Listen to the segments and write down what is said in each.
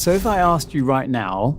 So if I asked you right now,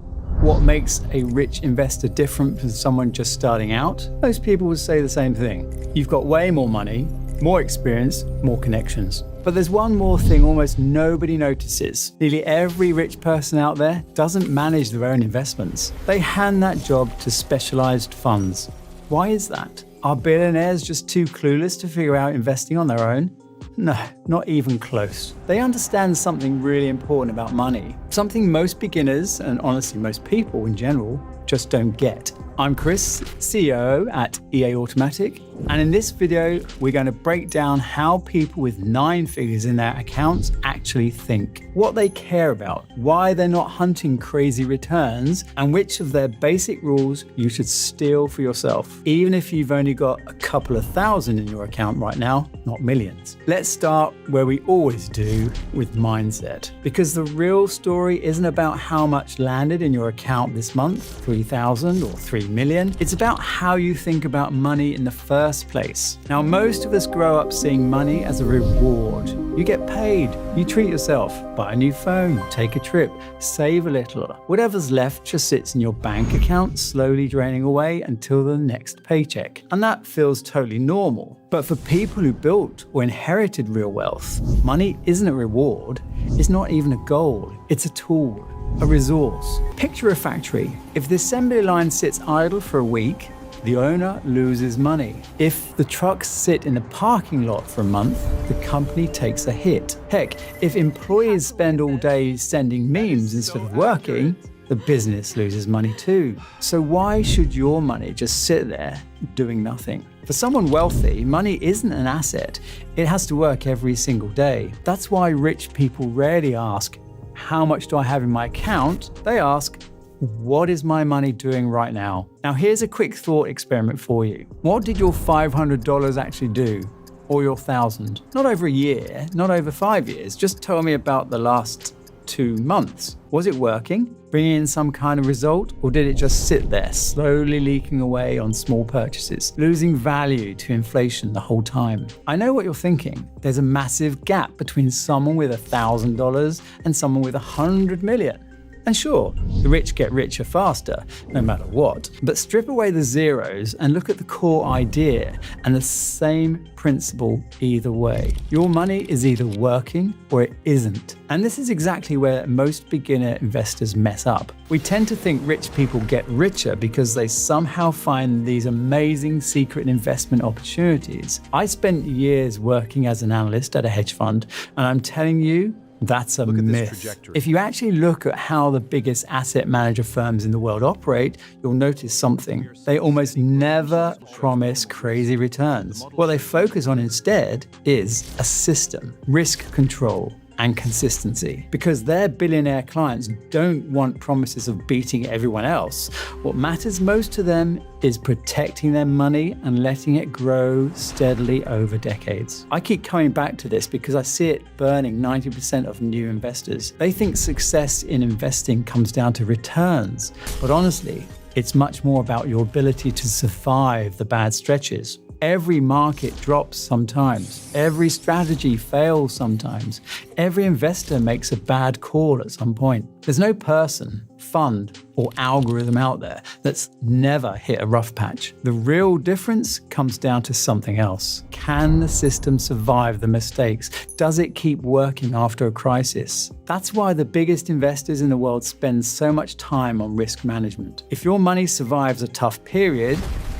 what makes a rich investor different from someone just starting out? Most people would say the same thing. You've got way more money, more experience, more connections. But there's one more thing almost nobody notices. Nearly every rich person out there doesn't manage their own investments. They hand that job to specialized funds. Why is that? Are billionaires just too clueless to figure out investing on their own? No, not even close. They understand something really important about money, something most beginners, and honestly most people in general, just don't get. I'm Chris, CEO at EA Automatic, and in this video, we're going to break down how people with 9 figures in their accounts actually think, what they care about, why they're not hunting crazy returns, and which of their basic rules you should steal for yourself, even if you've only got a couple of thousand in your account right now, not millions. Let's start where we always do, with mindset. Because the real story isn't about how much landed in your account this month, 3,000 or 3 million. It's about how you think about money in the first place. Now, most of us grow up seeing money as a reward. You get paid, you treat yourself, buy a new phone, take a trip, save a little. Whatever's left just sits in your bank account, slowly draining away until the next paycheck. And that feels totally normal. But for people who built or inherited real wealth, money isn't a reward, it's not even a goal, it's a tool, a resource. Picture a factory. If the assembly line sits idle for a week, the owner loses money. If the trucks sit in the parking lot for a month, the company takes a hit. Heck, if employees spend all day sending memes instead of working, the business loses money too. So why should your money just sit there doing nothing? For someone wealthy, money isn't an asset. It has to work every single day. That's why rich people rarely ask, how much do I have in my account? They ask, what is my money doing right now? Now, here's a quick thought experiment for you. What did your $500 actually do? Or your 1,000? Not over a year, not over 5 years. Just tell me about the last 2 months. Was it working? Bringing in some kind of result? Or did it just sit there, slowly leaking away on small purchases, losing value to inflation the whole time? I know what you're thinking. There's a massive gap between someone with $1,000 and someone with 100 million. And sure, the rich get richer faster, no matter what. But strip away the zeros and look at the core idea, and the same principle either way. Your money is either working or it isn't. And this is exactly where most beginner investors mess up. We tend to think rich people get richer because they somehow find these amazing secret investment opportunities. I spent years working as an analyst at a hedge fund, and I'm telling you, that's a myth. If you actually look at how the biggest asset manager firms in the world operate, you'll notice something. They almost never promise crazy returns. What they focus on instead is a system, risk control, and consistency. Because their billionaire clients don't want promises of beating everyone else. What matters most to them is protecting their money and letting it grow steadily over decades. I keep coming back to this because I see it burning 90% of new investors. They think success in investing comes down to returns, but honestly, it's much more about your ability to survive the bad stretches. Every market drops sometimes. Every strategy fails sometimes. Every investor makes a bad call at some point. There's no person, fund, or algorithm out there that's never hit a rough patch. The real difference comes down to something else. Can the system survive the mistakes? Does it keep working after a crisis? That's why the biggest investors in the world spend so much time on risk management. If your money survives a tough period,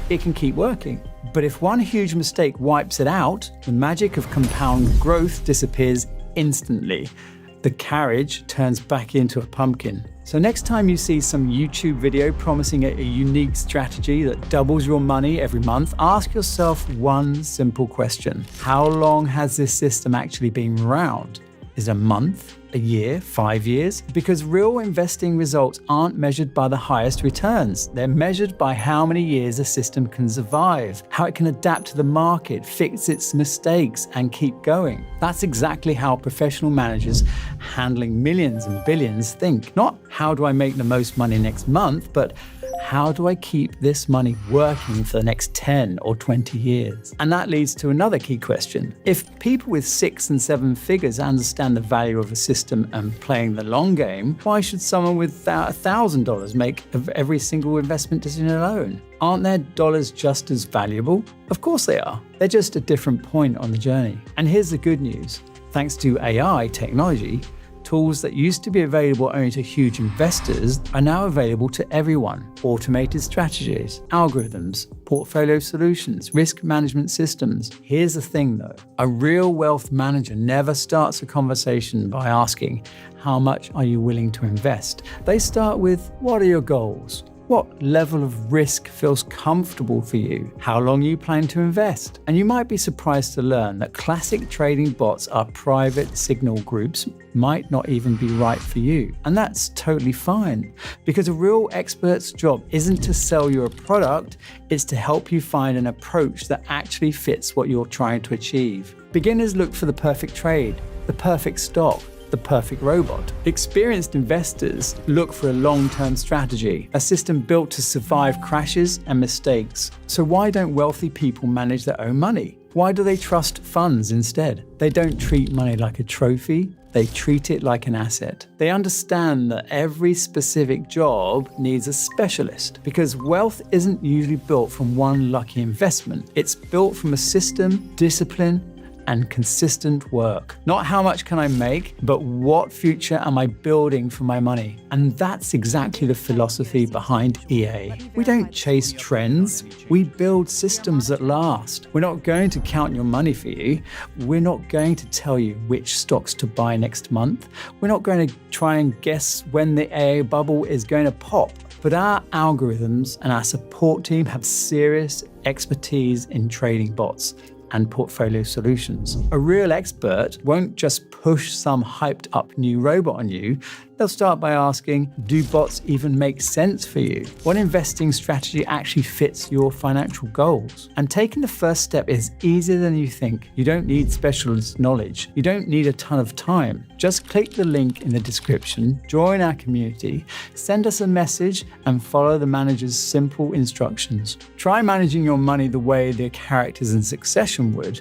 it can keep working. But if one huge mistake wipes it out, the magic of compound growth disappears instantly. The carriage turns back into a pumpkin. So next time you see some YouTube video promising a unique strategy that doubles your money every month, ask yourself one simple question. How long has this system actually been around? Is it a month, a year, 5 years? Because real investing results aren't measured by the highest returns. They're measured by how many years a system can survive, how it can adapt to the market, fix its mistakes, and keep going. That's exactly how professional managers handling millions and billions think. Not how do I make the most money next month, but how do I keep this money working for the next 10 or 20 years? And that leads to another key question. If people with 6 and 7 figures understand the value of a system and playing the long game, why should someone with $1,000 make of every single investment decision alone? Aren't their dollars just as valuable? Of course they are. They're just a different point on the journey. And here's the good news. Thanks to AI technology, tools that used to be available only to huge investors are now available to everyone. Automated strategies, algorithms, portfolio solutions, risk management systems. Here's the thing though, a real wealth manager never starts a conversation by asking, how much are you willing to invest? They start with, what are your goals? What level of risk feels comfortable for you? How long you plan to invest? And you might be surprised to learn that classic trading bots are private signal groups might not even be right for you. And that's totally fine, because a real expert's job isn't to sell you a product, it's to help you find an approach that actually fits what you're trying to achieve. Beginners look for the perfect trade, the perfect stock, the perfect robot. Experienced investors look for a long-term strategy, a system built to survive crashes and mistakes. So why don't wealthy people manage their own money? Why do they trust funds instead? They don't treat money like a trophy, they treat it like an asset. They understand that every specific job needs a specialist, because wealth isn't usually built from one lucky investment. It's built from a system, discipline, and consistent work. Not how much can I make, but what future am I building for my money? And that's exactly the philosophy behind EA. We don't chase trends, we build systems that last. We're not going to count your money for you. We're not going to tell you which stocks to buy next month. We're not going to try and guess when the AA bubble is going to pop. But our algorithms and our support team have serious expertise in trading bots and portfolio solutions. A real expert won't just push some hyped up new robot on you. They'll start by asking, do bots even make sense for you? What investing strategy actually fits your financial goals? And taking the first step is easier than you think. You don't need specialist knowledge. You don't need a ton of time. Just click the link in the description, join our community, send us a message, and follow the manager's simple instructions. Try managing your money the way the characters in Succession would,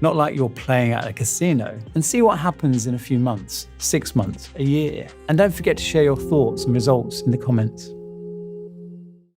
not like you're playing at a casino, and see what happens in a few months, 6 months, a year. And don't forget to share your thoughts and results in the comments.